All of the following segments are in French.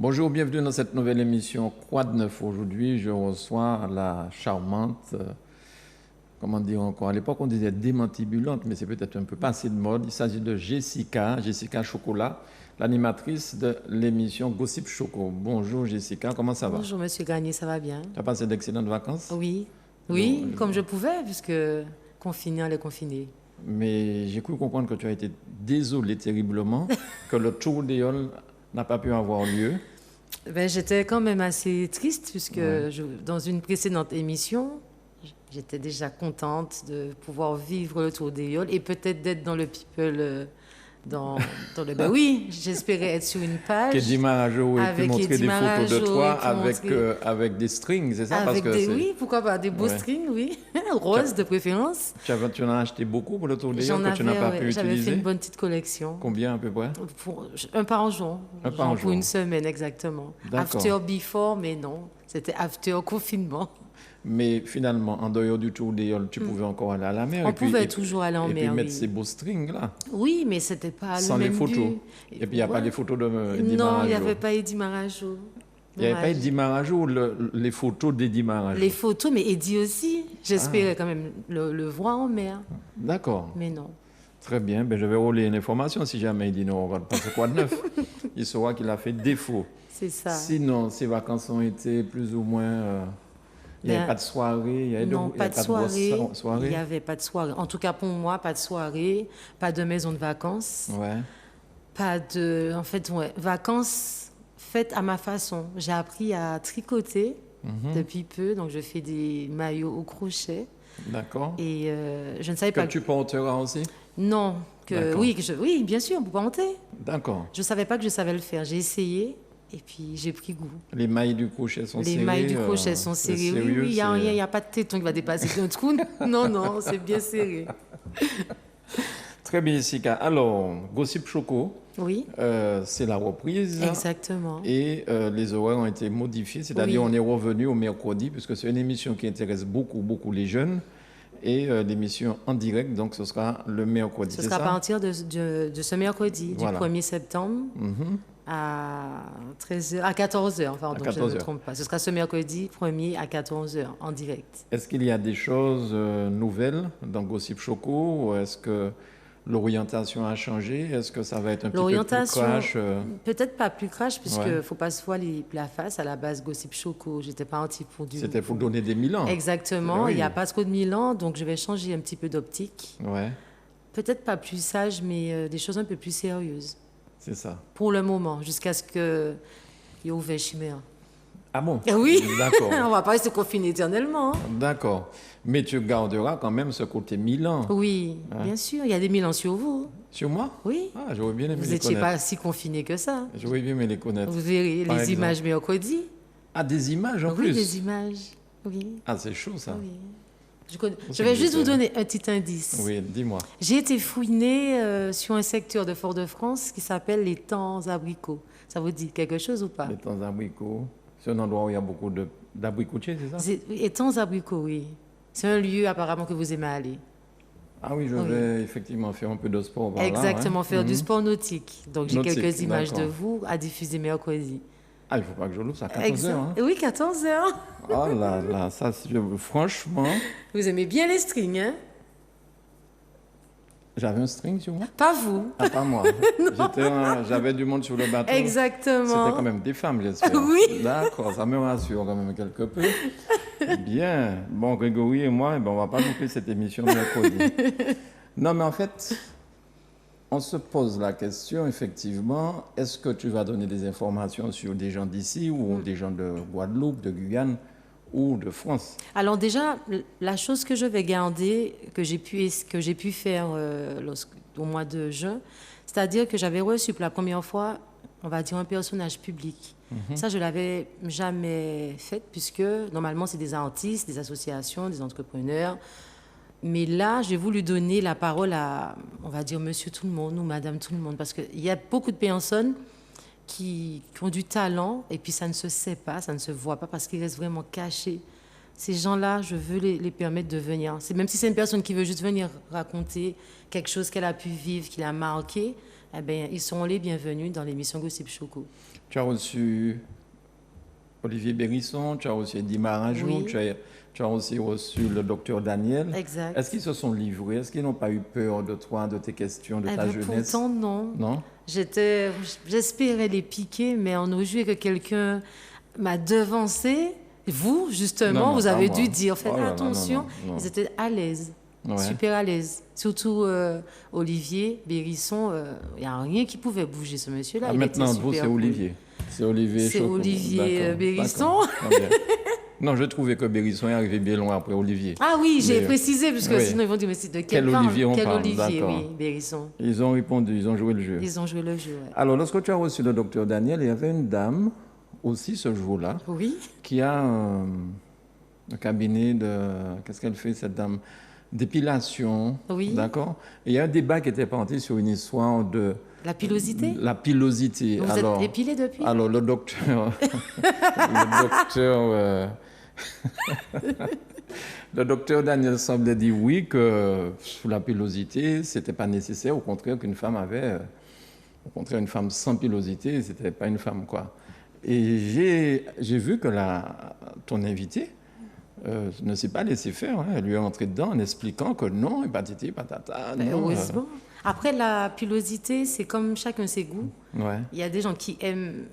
Bonjour, bienvenue dans cette nouvelle émission Quoi de neuf aujourd'hui. Je reçois la charmante, comment dire encore, à l'époque on disait démantibulante, mais c'est peut-être un peu passé de mode. Il s'agit de Jessica Chocolat, l'animatrice de l'émission Gossip Choco. Bonjour Jessica, comment ça va? Bonjour Monsieur Gagné, ça va bien? Tu as passé d'excellentes vacances? Oui, Non, oui, comme je pouvais, puisque confiné, elle est confinée. mais j'ai cru comprendre que tu as été désolé terriblement que le tour d'éole n'a pas pu avoir lieu. Ben, j'étais quand même assez triste, puisque Ouais. dans une précédente émission, j'étais déjà contente de pouvoir vivre le Tour des Yoles et peut-être d'être dans le People, dans le... Ben oui, j'espérais être sur une page Qu'Eddie Marajo ait pu avec montrer Eddie des photos de Marajo toi et puis avec, montrer... avec des strings, c'est ça? Parce Avec que des, c'est... oui, pourquoi pas, des beaux Ouais. strings, oui, roses de préférence. Tu en as acheté beaucoup pour le tour des J'en que tu n'as pas avais, pu ouais, j'avais fait utiliser? une bonne petite collection. Combien à peu près? Un par jour. Un par Genre jour. pour une semaine, exactement. D'accord. After before, mais non. C'était after confinement. Mais finalement, en dehors du tour des tu pouvais encore aller à la mer On et puis, pouvait et puis, toujours aller en et puis mer, mettre oui. ces beaux strings là, Oui, mais c'était pas sans le les même photos. but. Et puis il n'y a pas Ouais. les photos d'Eddie Non, il Marajo. n'y avait pas Eddie Marajo. Il n'y avait pas Dommage. Eddie Marajo ou les photos d'Eddie Marajo? Les photos, mais Eddie aussi. Ah. J'espérais quand même le voir en mer, D'accord. mais non. Très bien. Ben, je vais rouler une information si jamais il dit non, on va pas faire quoi de neuf. Il saura qu'il a fait défaut. C'est ça. Sinon, ces vacances ont été plus ou moins. Il n'y avait Ben, pas de soirée, il y avait Non, il y pas avait de soirée. grosse Il soirée. n'y avait pas de soirée. En tout cas, pour moi, pas de soirée, pas de maison de vacances. Ouais. Pas de... En fait, ouais, vacances faites à ma façon. J'ai appris à tricoter depuis peu, donc je fais des maillots au crochet. D'accord. Et je ne savais Que pas... tu porteras aussi? Non, D'accord. oui, bien sûr, pour monter. D'accord. Je ne savais pas que je savais le faire. J'ai essayé et puis j'ai pris goût. Les mailles du crochet sont serrées. Les mailles du crochet sont c'est serrées. Oui, sérieux, oui, il n'y a, c'est- y a pas de téton qui va dépasser d'un trou. Non, non, c'est bien serré. Très bien, Jessica. Alors, Gossip Choco, Oui, c'est la reprise. exactement. Et les horaires ont été modifiés, c'est-à-dire Oui. on est revenu au mercredi, puisque c'est une émission qui intéresse beaucoup les jeunes. Et l'émission en direct, donc ce sera le mercredi. Ce c'est sera à ça? partir de ce mercredi, Voilà. du 1er septembre Mhm. à 13h, à 14h, pardon, je ne 14 me heures. trompe pas. Ce sera ce mercredi 1er à 14h en direct. Est-ce qu'il y a des choses nouvelles dans Gossip Choco ou est-ce que l'orientation a changé? Est-ce que ça va être un petit peu plus L'orientation, crash peut-être pas plus crash, puisque Ouais. faut pas se voiler la face. À la base, Gossip Choco, j'étais partie pour du... C'était pour donner des Milans. Exactement, Oui. il n'y a pas trop de Milan, donc je vais changer un petit peu d'optique. Ouais, Peut-être pas plus sage, mais des choses un peu plus sérieuses. c'est ça. Pour le moment, jusqu'à ce que il y ait ouvert Chimère. Ah bon? Eh oui. D'accord. On va pas rester confiné éternellement. Hein. D'accord. Mais tu garderas quand même ce côté Milan. Oui, bien sûr, il y a des Milans sur vous. Sur moi? Oui. Ah, j'aurais bien aimé Vous les n'étiez connaître. pas si confiné que ça. J'aurais bien aimé les connaître. Vous verrez Par les exemple. images mercredi. Ah, des images en Oui, plus? des images. Oui, Ah, c'est chaud ça. oui. Je c'est vais que juste je vous sais. donner un petit indice. Oui, dis-moi. J'ai été fouinée sur un secteur de Fort-de-France qui s'appelle les Temps Abricots. Ça vous dit quelque chose ou pas? Les temps abricots. C'est un endroit où il y a beaucoup d'abricotiers, c'est ça? Les Temps Abricots, oui. C'est un lieu apparemment que vous aimez aller. Ah oui, je Oui. vais effectivement faire un peu de sport par là, Exactement, hein. faire du Mhm. sport nautique. Donc j'ai Nautique, quelques images de d'accord. vous à diffuser mercredi. Ah, il ne faut pas que je l'ouvre, c'est à 14 heures. Hein. Oui, 14h. Oh là là, ça, franchement, Vous aimez bien les strings, hein? j'avais un string sur moi? Pas vous. Ah, pas moi. J'avais du monde sur le bateau. Exactement. C'était quand même des femmes, j'espère. Oui. D'accord, ça me rassure quand même quelque peu. Bien. Bon, Grégory et moi, eh ben, on va pas louper cette émission de mercredi. Non, mais en fait, on se pose la question, effectivement, est-ce que tu vas donner des informations sur des gens d'ici ou des gens de Guadeloupe, de Guyane ou de France? Alors déjà, la chose que je vais garder, que j'ai pu faire au mois de juin, c'est-à-dire que j'avais reçu pour la première fois, on va dire, un personnage public. Ça, je l'avais jamais fait, puisque normalement, c'est des artistes, des associations, des entrepreneurs. Mais là, j'ai voulu donner la parole à, on va dire, monsieur tout le monde ou madame tout le monde, parce qu'il y a beaucoup de personnes qui ont du talent et puis ça ne se sait pas, ça ne se voit pas parce qu'ils restent vraiment cachés. Ces gens-là, je veux les permettre de venir. Même si c'est une personne qui veut juste venir raconter quelque chose qu'elle a pu vivre, qui l'a marqué, eh bien, ils seront les bienvenus dans l'émission Gossip Choco. Tu as reçu Olivier Bérisson, tu as reçu Eddie Marajou, Oui. tu as aussi reçu le docteur Daniel. Exact. Est-ce qu'ils se sont livrés? Est-ce qu'ils n'ont pas eu peur de toi, de tes questions, de Eh ta bien, jeunesse? pourtant, non. Non? J'espérais les piquer, mais on a joué que quelqu'un m'a devancé. Vous, justement, Non, vous pas avez moi. dû dire, faites Oh là là, attention. non. Ils étaient à l'aise, Ouais. super à l'aise. Surtout Olivier Bérisson, il n'y a rien qui pouvait bouger ce monsieur-là. Ah, Il était maintenant, vous, super c'est cool. Olivier. C'est Olivier C'est Choco. Olivier D'accord, Bérisson. d'accord. Ah, bien. Non, je trouvais que Bérisson est arrivé bien loin après Olivier. Ah oui, j'ai Mais, précisé, parce que oui. sinon ils vont dire, mais c'est de Quel quel Olivier on Quel parle, Olivier, d'accord. oui, Bérisson. Ils ont répondu, ils ont joué le jeu. Ils ont joué le jeu, ouais. Alors, lorsque tu as reçu le docteur Daniel, il y avait une dame aussi ce jour-là Oui, qui a un cabinet de... Qu'est-ce qu'elle fait, cette dame? D'épilation. Oui. D'accord. Et il y a un débat qui était parti sur une histoire de... la pilosité. La pilosité. Vous êtes épilé depuis? Alors, le docteur... le docteur... le docteur Daniel semblait dire oui, que sous la pilosité, ce n'était pas nécessaire. Au contraire, qu'une femme avait... Au contraire, une femme sans pilosité, ce n'était pas une femme, quoi. Et j'ai vu que ton invité ne s'est pas laissé faire. Hein. Elle lui est entrée dedans en expliquant que non, et patati, patata. Ben, Non, heureusement. Après, la pilosité, c'est comme chacun ses goûts. ouais. Il y a des gens qui aiment,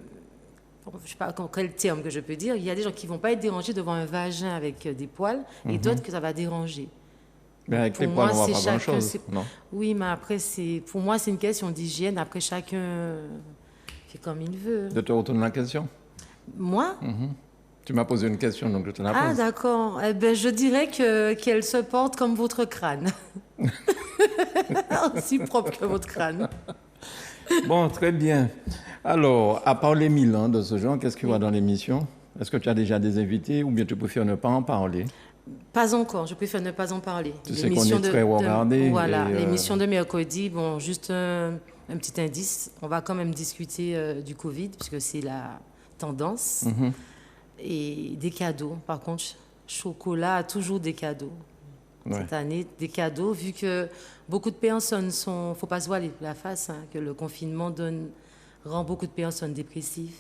je ne sais pas quel terme que je peux dire, il y a des gens qui ne vont pas être dérangés devant un vagin avec des poils et d'autres que ça va déranger. Mais avec Pour les poils, moi, on ne c'est voit pas chacun, grand-chose. Non. Oui, mais après, pour moi, c'est une question d'hygiène. Après, chacun fait comme il veut. Je te retourne la question. Moi? Tu m'as posé une question, donc je te la pose. Ah, d'accord. Eh ben, je dirais qu'elle se porte comme votre crâne. Aussi propre que votre crâne. Bon, très bien. Alors, à part les Milan de ce genre, qu'est-ce qu'il y a dans l'émission? Est-ce que tu as déjà des invités ou bien tu préfères ne pas en parler? Pas encore, je préfère ne pas en parler. Tu sais qu'on est très regardé. Voilà, et, l'émission de mercredi, bon, juste un petit indice, on va quand même discuter du Covid, puisque c'est la tendance. Et des cadeaux, par contre, chocolat a toujours des cadeaux. Ouais. Cette année, des cadeaux, vu que beaucoup de personnes sont, faut pas se voiler la face, hein, que le confinement rend beaucoup de personnes dépressives,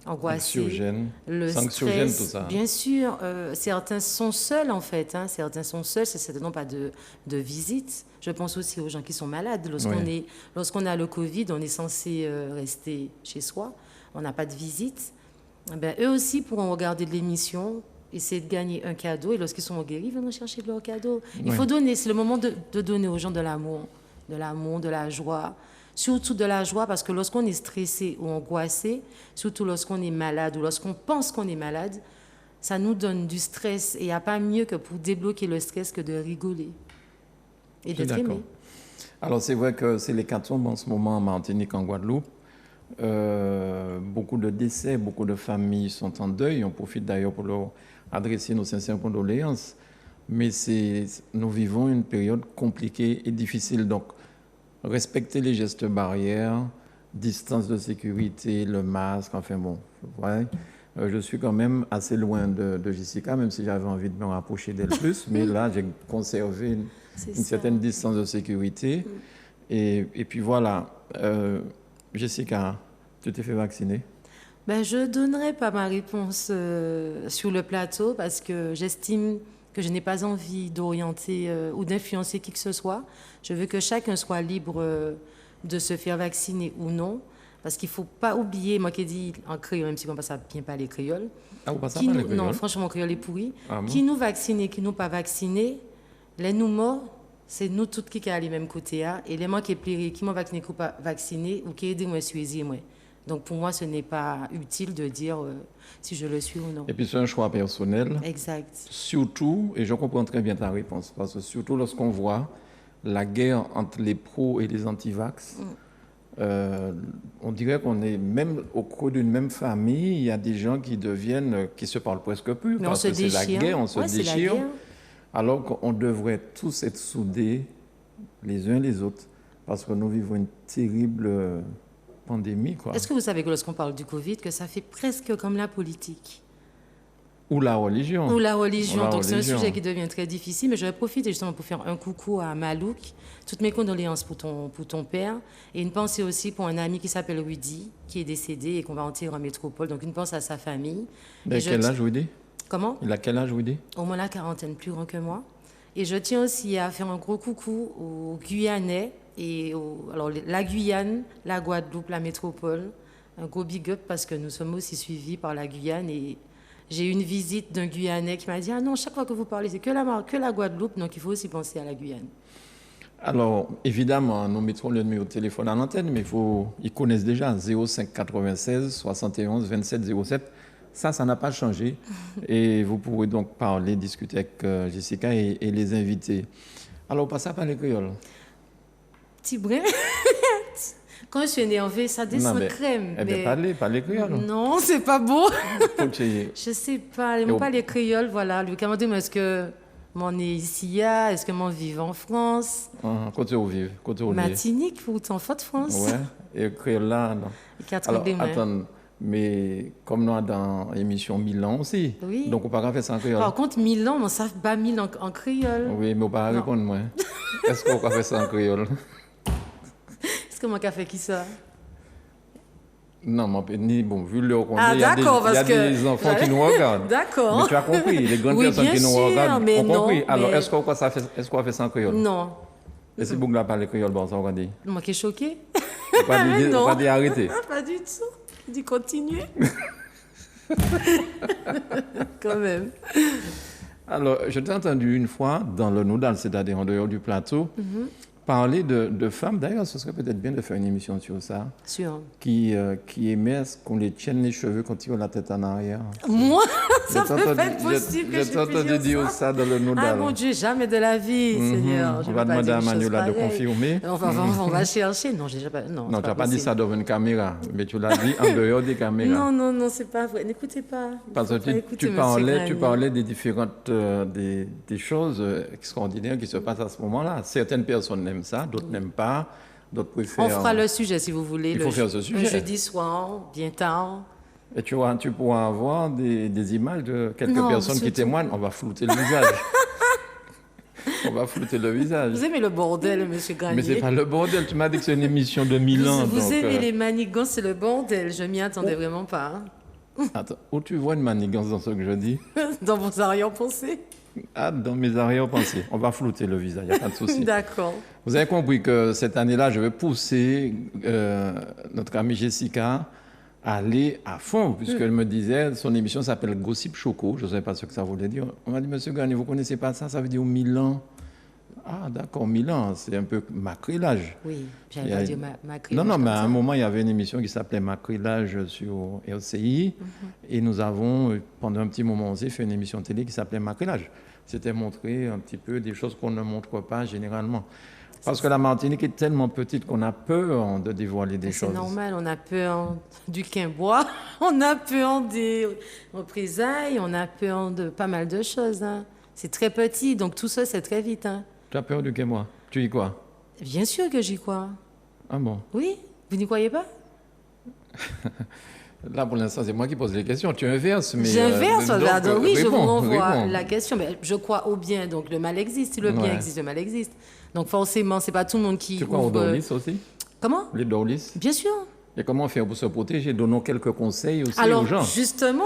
angoissées. Anxiogène. Le C'est anxiogène, stress, tout ça. bien sûr, certains sont seuls en fait. Hein, certains sont seuls, c'est certainement pas de visite. Je pense aussi aux gens qui sont malades. Lorsqu'on a le Covid, on est censé rester chez soi. On n'a pas de visite. Ben, eux aussi pourront regarder de l'émission, essayer de gagner un cadeau. Et lorsqu'ils sont guéris, ils vont chercher leur cadeau. Il faut donner. C'est le moment de donner aux gens de l'amour, de la joie. Surtout de la joie, parce que lorsqu'on est stressé ou angoissé, surtout lorsqu'on est malade ou lorsqu'on pense qu'on est malade, ça nous donne du stress. Et il n'y a pas mieux que pour débloquer le stress que de rigoler et d'être aimé. Alors, c'est vrai que c'est l'hécatombe en ce moment en Martinique, en Guadeloupe. Beaucoup de décès, beaucoup de familles sont en deuil. On profite d'ailleurs pour leur adresser nos sincères condoléances. Mais nous vivons une période compliquée et difficile. Donc, respecter les gestes barrières, distance de sécurité, le masque, enfin bon, ouais. Je suis quand même assez loin de Jessica, même si j'avais envie de me rapprocher d'elle plus. Mais là, j'ai conservé une certaine distance de sécurité. Et puis voilà. Jessica, tu t'es fait vacciner? Ben, je ne donnerai pas ma réponse sur le plateau parce que j'estime que je n'ai pas envie d'orienter ou d'influencer qui que ce soit. Je veux que chacun soit libre de se faire vacciner ou non. Parce qu'il ne faut pas oublier, moi qui ai dit en créole, même si on ne passe bien pas les créoles. Ah, vous passez pas les créoles? Non, franchement, mon créole est pourri. Ah, bon? Qui nous vaccine et qui nous pas vacciné, les nous morts, c'est nous toutes qui sommes à les mêmes côtés. Hein, et les gens qui plirent, qui m'ont vacciné ou pas vacciné, ou qui aident moi choisir moi. Donc pour moi, ce n'est pas utile de dire si je le suis ou non. Et puis c'est un choix personnel. Exact. Surtout, et je comprends très bien ta réponse, parce que surtout lorsqu'on voit la guerre entre les pros et les anti-vax, on dirait qu'on est même au cours d'une même famille, il y a des gens qui se parlent presque plus, mais parce que c'est la guerre, on se déchire. Alors qu'on devrait tous être soudés les uns les autres, parce que nous vivons une terrible pandémie, quoi. Est-ce que vous savez que lorsqu'on parle du Covid, que ça fait presque comme la politique? Ou la religion. Ou la religion. Ou la Donc c'est un religion. sujet qui devient très difficile, mais je vais profiter justement pour faire un coucou à Malouk. Toutes mes condoléances pour ton père. Et une pensée aussi pour un ami qui s'appelle Rudy, qui est décédé et qu'on va enterrer en métropole. Donc une pensée à sa famille. De quel âge, Rudy? Comment? Il a quel âge, Rudy? Au moins la quarantaine, plus grand que moi. Et je tiens aussi à faire un gros coucou aux Guyanais. Alors la Guyane, la Guadeloupe, la métropole. Un gros big up parce que nous sommes aussi suivis par la Guyane. Et j'ai eu une visite d'un Guyanais qui m'a dit « Ah non, chaque fois que vous parlez, c'est que la Guadeloupe, donc il faut aussi penser à la Guyane. » Alors, évidemment, nous mettrons le numéro de téléphone à l'antenne, mais ils connaissent déjà 05 96 71 27 07. Ça n'a pas changé. Et vous pourrez donc parler, discuter avec Jessica et les invités. Alors, on passe à parler créole. Petit brin. Quand je suis énervée, ça descend crème. Eh bien, parlez créole. Non, c'est pas beau. Je sais pas. Ils m'ont pas les créoles, voilà. Le Canada, est-ce que m'en est ici, est-ce que m'en vive en France? Côté où vive? Martinique, pourtant, de France. Ouais. Et créole là, non. Alors, attends, mais comme nous, dans l'émission Milan aussi. Oui. Donc, on ne peut pas faire ça en créole. Par contre, Milan, on ne sait pas Milan en créole. Oui, mais on ne peut pas répondre, moi. Est-ce qu'on peut faire ça en créole? Comment qu'a fait qui ça? Non, bon, vu le il y a des enfants qui nous regardent. D'accord. Mais tu as compris, les grandes personnes qui nous regardent ont compris. Alors, mais... est-ce qu'on fait ça en créole? Non. Et si vous ne parlez créole, bon, ça va dire. Moi qui est choquée. On va dire arrêter. Pas du tout. Il dit continuer. Quand même. Alors, je t'ai entendu une fois dans le Nodal, c'est-à-dire en dehors du plateau, parler de femmes. D'ailleurs, ce serait peut-être bien de faire une émission sur ça. Sûr. Qui aimaient qu'on les tienne les cheveux quand ils ont la tête en arrière. Moi, ça peut pas être possible que je t'ai entendu dire ça dans le Nodal. Ah mon Dieu, jamais de la vie, Seigneur. On va demander à Manuela de confirmer. On va chercher. Non, j'ai pas. Non, tu n'as pas dit ça devant une caméra, mais tu l'as dit en dehors des caméras. Non, c'est pas vrai. N'écoutez pas. Parce que tu parlais des différentes des choses extraordinaires qui se passent à ce moment-là. Certaines personnes aiment ça, d'autres n'aiment pas, d'autres préfèrent. On fera le sujet si vous voulez. Il faut faire ce sujet. Un jeudi soir, bien tard. Et tu pourras avoir des images de quelques personnes qui témoignent. On va flouter le visage. On va flouter le visage. Vous aimez le bordel, monsieur Granier? Mais c'est pas le bordel. Tu m'as dit que c'est une émission de Milan. Vous aimez les manigances, c'est le bordel. Je m'y attendais vraiment pas. Attends, où tu vois une manigance dans ce que je dis? Dans vos arrière-pensées. Ah, dans mes arrière-pensées. On va flouter le visage, il n'y a pas de souci. D'accord. Vous avez compris que cette année-là, je vais pousser notre amie Jessica à aller à fond, puisqu'elle me disait, son émission s'appelle Gossip Choco. Je ne savais pas ce que ça voulait dire. On m'a dit, monsieur Garnier, vous ne connaissez pas ça? Ça veut dire Milan. Ah, d'accord, Milan, c'est un peu macrélage. Oui, j'allais pas dire macrélage. Non, mais à un moment, il y avait une émission qui s'appelait Macrélage sur RCI. Et nous avons, pendant un petit moment aussi, fait une émission télé qui s'appelait Macrélage. C'était montrer un petit peu des choses qu'on ne montre pas généralement. Parce que la Martinique est tellement petite qu'on a peur de dévoiler des choses. C'est normal, on a peur du quimbois, on a peur des représailles, on a peur de pas mal de choses. Hein. C'est très petit, donc tout ça, c'est très vite. Hein. Tu as peur du quimbois? Tu dis quoi? Bien sûr que j'y crois. Ah bon? Oui, vous n'y croyez pas? Là, pour l'instant, c'est moi qui pose les questions. Tu inverses, mais... J'inverse, oui, je vous renvoie réponds. la question. Mais je crois au bien, donc le mal existe. Si le bien existe, le mal existe. Donc forcément, c'est pas tout le monde qui... Tu crois aux Dorlis aussi? Comment? Les Dorlis? Bien sûr. Et comment faire pour se protéger? Donnons quelques conseils aussi aux gens. Alors, justement,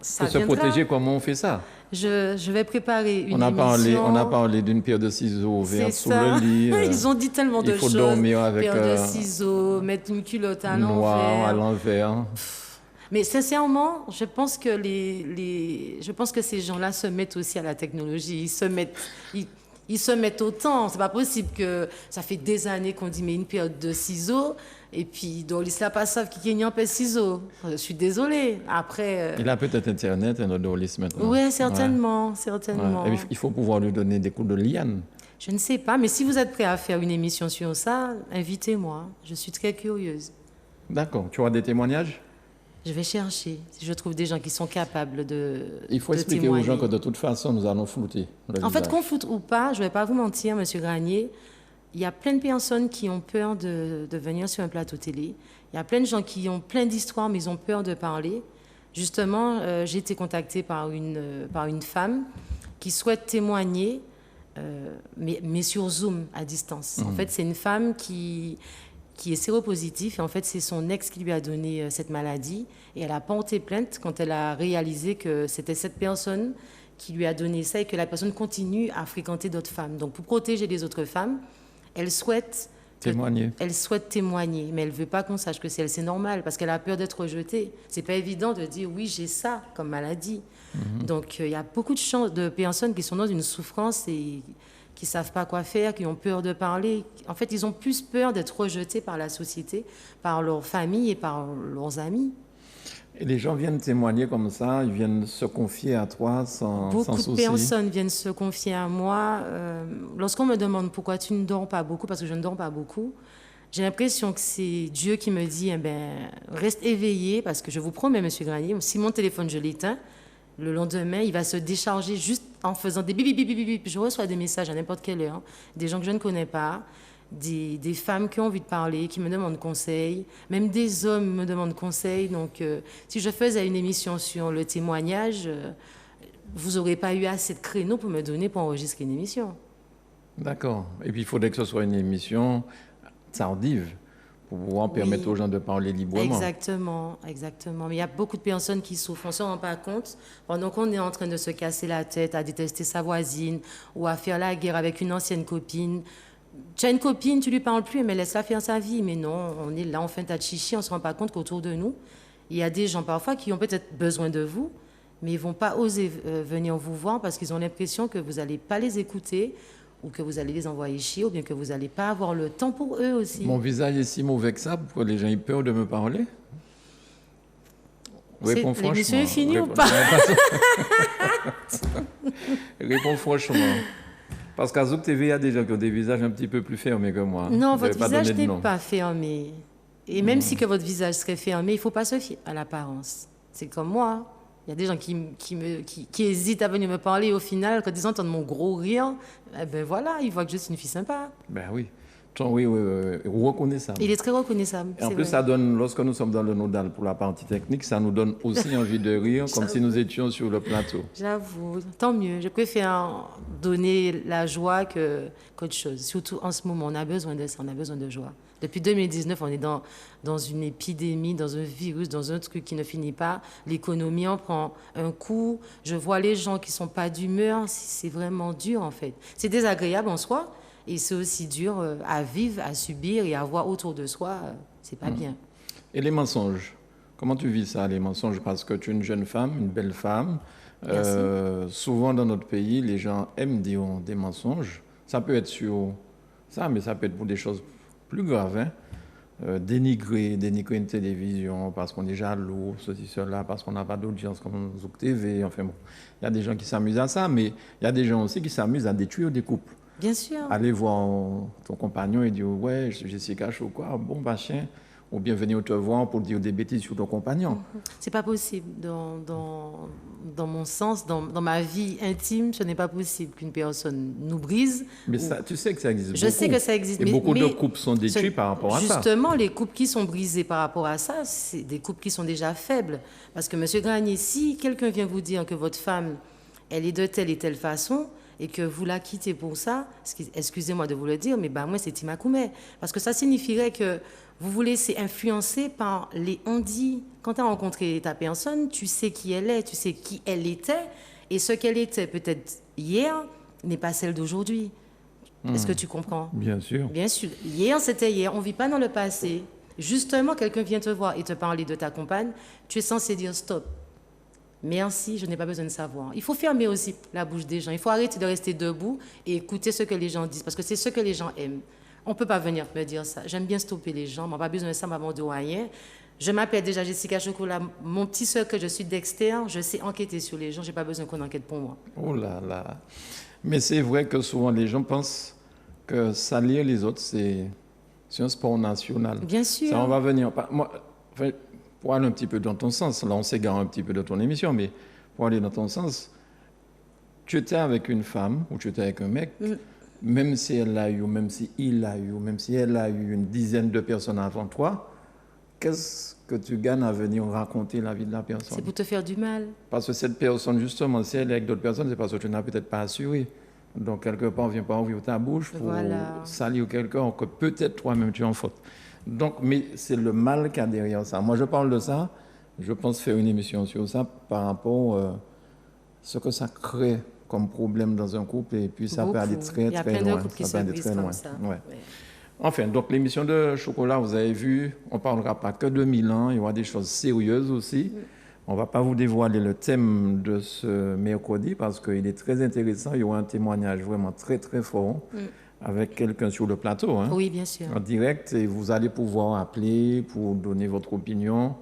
ça pour se protéger, comment on fait ça? Je vais préparer une émission. On a parlé d'une paire de ciseaux verte sous le lit. Ils ont dit tellement de choses. Il faut dormir avec... paire de ciseaux, mettre une culotte à l'envers. Noir à l'envers. Mais sincèrement, je pense que je pense que ces gens-là se mettent aussi à la technologie. Ils se mettent au temps. C'est pas possible que ça fait des années qu'on dit mais une paire de ciseaux et puis dans l'islam pas savent qui gagne un peu de ciseaux. Je suis désolée. Après. Il a peut-être Internet, un Dolis maintenant. Oui, certainement. Ouais. Il faut pouvoir lui donner des coups de liane. Je ne sais pas, mais si vous êtes prêt à faire une émission sur ça, invitez-moi. Je suis très curieuse. D'accord. Tu auras des témoignages? Je vais chercher, si je trouve des gens qui sont capables de Il faut expliquer aux gens que de toute façon, nous allons flouter le visage. En fait, qu'on floute ou pas, je ne vais pas vous mentir, monsieur Granier, il y a plein de personnes qui ont peur de venir sur un plateau télé. Il y a plein de gens qui ont plein d'histoires, mais ils ont peur de parler. Justement, j'ai été contactée par une femme qui souhaite témoigner, mais sur Zoom, à distance. En fait, c'est une femme qui est séropositive et en fait, c'est son ex qui lui a donné cette maladie et elle a porté plainte quand elle a réalisé que c'était cette personne qui lui a donné ça et que la personne continue à fréquenter d'autres femmes. Donc, pour protéger les autres femmes, elle souhaite Témoigner. Elle souhaite témoigner, mais elle ne veut pas qu'on sache que c'est elle. C'est normal, parce qu'elle a peur d'être rejetée. C'est pas évident de dire oui, j'ai ça comme maladie. Donc, il y a beaucoup de personnes qui sont dans une souffrance et qui ne savent pas quoi faire, qui ont peur de parler. En fait, ils ont plus peur d'être rejetés par la société, par leur famille et par leurs amis. Et les gens viennent témoigner comme ça, ils viennent se confier à toi sans Beaucoup souci. de personnes viennent se confier à moi. Lorsqu'on me demande pourquoi tu ne dors pas beaucoup, parce que je ne dors pas beaucoup, j'ai l'impression que c'est Dieu qui me dit, reste éveillé, parce que je vous promets, Monsieur Granier, si mon téléphone, je l'éteins, le lendemain, il va se décharger juste en faisant des bip, bip, bip, bip, bip. Je reçois des messages à n'importe quelle heure, des gens que je ne connais pas, des femmes qui ont envie de parler, qui me demandent conseil, même des hommes me demandent conseil. Donc, si je faisais une émission sur le témoignage, vous n'aurez pas eu assez de créneaux pour me donner pour enregistrer une émission. D'accord. Et puis, il faudrait que ce soit une émission tardive pour pouvoir permettre aux gens de parler librement. Exactement, exactement. Mais il y a beaucoup de personnes qui souffrent. On ne se rend pas compte. Pendant qu'on est en train de se casser la tête, à détester sa voisine ou à faire la guerre avec une ancienne copine. Tu as une copine, tu lui parles plus, mais laisse-la faire sa vie. Mais non, on est là, on fait un tas de chichi, on ne se rend pas compte qu'autour de nous, il y a des gens parfois qui ont peut-être besoin de vous, mais ils ne vont pas oser venir vous voir parce qu'ils ont l'impression que vous n'allez pas les écouter ou que vous allez les envoyer chier ou bien que vous n'allez pas avoir le temps pour eux aussi. Mon visage est si mauvais que ça pour que les gens aient peur de me parler? Réponds franchement. L'émission est finie ou pas? Réponds franchement. Parce qu'à Zouk TV, il y a des gens qui ont des visages un petit peu plus fermés que moi. Non, votre visage n'est pas fermé. Et même si que votre visage serait fermé, il ne faut pas se fier à l'apparence. C'est comme moi. Il y a des gens qui hésitent à venir me parler. Et au final, quand ils entendent mon gros rire, voilà, ils voient que je suis une fille sympa. Ben oui. Oui, reconnaissable. Il est très reconnaissable. Et en plus, ça donne, lorsque nous sommes dans le nodal pour la partie technique, ça nous donne aussi envie de rire, comme si nous étions sur le plateau. J'avoue, tant mieux. Je préfère donner la joie qu'autre chose. Surtout en ce moment, on a besoin de ça, on a besoin de joie. Depuis 2019, on est dans une épidémie, dans un virus, dans un truc qui ne finit pas. L'économie en prend un coup. Je vois les gens qui ne sont pas d'humeur. C'est vraiment dur, en fait. C'est désagréable en soi. Et c'est aussi dur à vivre, à subir et à voir autour de soi. C'est pas bien. Et les mensonges? Comment tu vis ça, les mensonges? Parce que tu es une jeune femme, une belle femme. Souvent dans notre pays, les gens aiment dire des mensonges. Ça peut être sur ça, mais ça peut être pour des choses plus graves. Hein. Dénigrer une télévision parce qu'on est jaloux, ceci, cela, parce qu'on n'a pas d'audience comme Zouk TV. Enfin bon, il y a des gens qui s'amusent à ça, mais il y a des gens aussi qui s'amusent à détruire des couples. Bien sûr. Aller voir ton compagnon et dire « Ouais, Jessica Chaud, quoi, bon, machin », ou bien venir te voir pour dire des bêtises sur ton compagnon. C'est pas possible. Dans mon sens, dans ma vie intime, ce n'est pas possible qu'une personne nous brise. Mais ça, tu sais que ça existe Je sais que ça existe. Et beaucoup de couples sont détruits par rapport à ça. Justement, les couples qui sont brisés par rapport à ça, c'est des couples qui sont déjà faibles. Parce que, M. Granier, si quelqu'un vient vous dire que votre femme, elle est de telle et telle façon, et que vous la quittez pour ça, excusez-moi de vous le dire, mais moi, c'est Timakoumé. Parce que ça signifierait que vous vous laissez influencer par les on-dit. Quand tu as rencontré ta personne, tu sais qui elle est, tu sais qui elle était, et ce qu'elle était peut-être hier n'est pas celle d'aujourd'hui. Est-ce que tu comprends? Bien sûr. Bien sûr. Hier, c'était hier. On ne vit pas dans le passé. Justement, quelqu'un vient te voir et te parler de ta compagne, tu es censé dire stop. Merci, je n'ai pas besoin de savoir. Il faut fermer aussi la bouche des gens. Il faut arrêter de rester debout et écouter ce que les gens disent, parce que c'est ce que les gens aiment. On ne peut pas venir me dire ça. J'aime bien stopper les gens. Je n'ai pas besoin de ça, maman de rien. Je m'appelle déjà Jessica Chocolat. Mon petit secret, je suis Dexter. Je sais enquêter sur les gens. Je n'ai pas besoin qu'on enquête pour moi. Oh là là. Mais c'est vrai que souvent les gens pensent que salir les autres, c'est un sport national. Bien sûr. Ça, on va venir. Moi, enfin, pour aller un petit peu dans ton sens, là on s'égare un petit peu de ton émission, mais pour aller dans ton sens, tu étais avec une femme ou tu étais avec un mec, même si elle l'a eu, ou même si il l'a eu, ou même si elle a eu une dizaine de personnes avant toi, qu'est-ce que tu gagnes à venir raconter la vie de la personne? C'est pour te faire du mal. Parce que cette personne, justement, si elle est avec d'autres personnes, c'est parce que tu n'as peut-être pas assuré. Donc, quelque part, on ne vient pas ouvrir ta bouche pour salir quelqu'un que peut-être toi-même tu es en faute. Donc, mais c'est le mal qu'il y a derrière ça. Moi, je parle de ça, je pense faire une émission sur ça par rapport à ce que ça crée comme problème dans un couple et puis ça peut aller très, très loin. Ça peut aller très loin. Ouais. Ouais. Enfin, donc l'émission de Chocolat, vous avez vu, on ne parlera pas que de Milan, il y aura des choses sérieuses aussi. On ne va pas vous dévoiler le thème de ce mercredi parce qu'il est très intéressant. Il y aura un témoignage vraiment très, très fort avec quelqu'un sur le plateau. Hein, oui, bien sûr. En direct. Et vous allez pouvoir appeler pour donner votre opinion.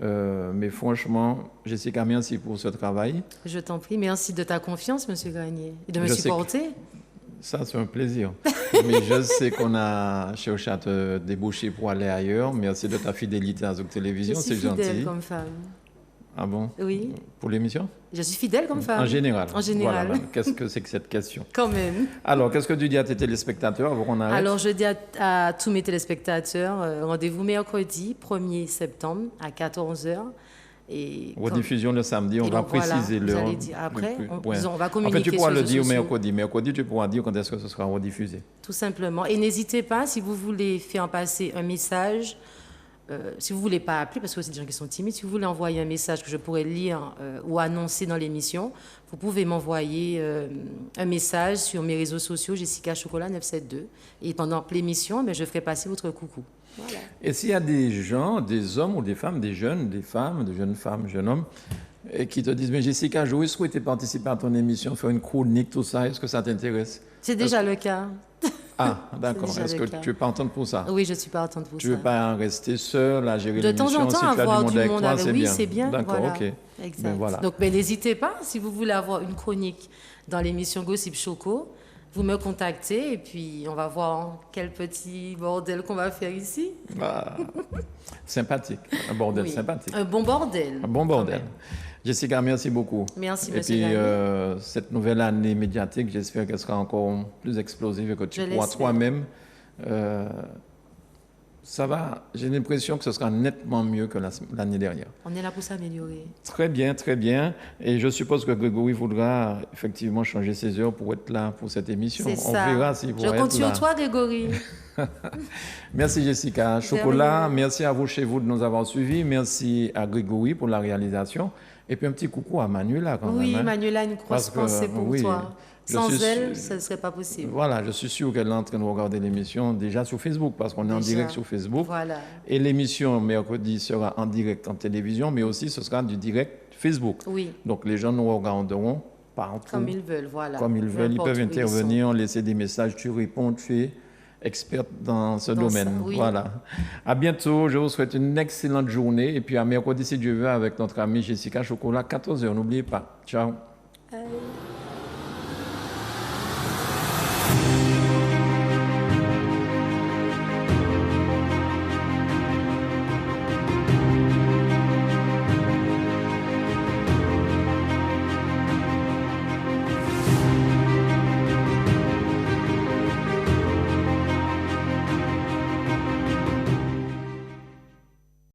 Mais franchement, Jessica, merci pour ce travail. Je t'en prie. Merci de ta confiance, M. Granier, et de me supporter. Ça, c'est un plaisir. Mais je sais qu'on a cherché à te débaucher pour aller ailleurs. Merci de ta fidélité à Zouk Télévision, c'est gentil. Je suis fidèle comme femme. Ah bon? Oui. Pour l'émission? Je suis fidèle comme femme. En général? En général. Voilà. Qu'est-ce que c'est que cette question? Quand même. Alors, qu'est-ce que tu dis à tes téléspectateurs avant qu'on arrête? Alors, je dis à tous mes téléspectateurs, rendez-vous mercredi 1er septembre à 14h. Et rediffusion le samedi, on va préciser l'heure. Après, on va communiquer. En fait, tu pourras le dire mercredi. Mercredi, tu pourras dire quand est-ce que ce sera rediffusé. Tout simplement. Et n'hésitez pas, si vous voulez faire passer un message, si vous ne voulez pas appeler, parce que c'est des gens qui sont timides, si vous voulez envoyer un message que je pourrais lire ou annoncer dans l'émission, vous pouvez m'envoyer un message sur mes réseaux sociaux, Jessica Chocolat 972. Et pendant l'émission, je ferai passer votre coucou. Voilà. Et s'il y a des gens, des hommes ou des femmes, des jeunes femmes, jeunes hommes, et qui te disent, mais Jessica, j'aurais souhaité participer à ton émission, faire une chronique, tout ça, est-ce que ça t'intéresse? C'est déjà le cas. Ah, d'accord. Est-ce que tu es partante pour ça? Oui, je suis partante pour ça. Tu ne veux pas rester seule à gérer l'émission? De temps en temps, avoir du monde avec toi, oui, c'est bien. D'accord, voilà. ok. Exact. Ben, voilà. Donc, n'hésitez pas, si vous voulez avoir une chronique dans l'émission Gossip Choco, vous me contactez et puis on va voir quel petit bordel qu'on va faire ici. Ah, sympathique, un bordel sympathique. Un bon bordel. Un bon bordel. Jessica, merci beaucoup. Merci, et puis, cette nouvelle année médiatique, j'espère qu'elle sera encore plus explosive et que tu pourras toi-même. Ça va, j'ai l'impression que ce sera nettement mieux que l'année dernière. On est là pour s'améliorer. Très bien, très bien. Et je suppose que Grégory voudra effectivement changer ses heures pour être là pour cette émission. On verra s'il pourra être là. Je compte sur toi, Grégory. Merci Jessica. Chocolat, merci à vous chez vous de nous avoir suivis. Merci à Grégory pour la réalisation. Et puis un petit coucou à Manuela quand même. Oui, Manuela, une grosse pensée pour toi. Sans elle, ce ne serait pas possible. Voilà, je suis sûr qu'elle est en train de regarder l'émission déjà sur Facebook, parce qu'on est en direct sur Facebook. Voilà. Et l'émission mercredi sera en direct en télévision, mais aussi ce sera du direct Facebook. Oui. Donc les gens nous regarderont partout. Comme ils veulent, voilà. Comme ils veulent, ils peuvent intervenir, laisser des messages, tu réponds, tu es experte dans ce domaine. Ça, oui. Voilà. À bientôt, je vous souhaite une excellente journée. Et puis à mercredi, si Dieu veut, avec notre amie Jessica Chocolat, 14h, n'oubliez pas. Ciao.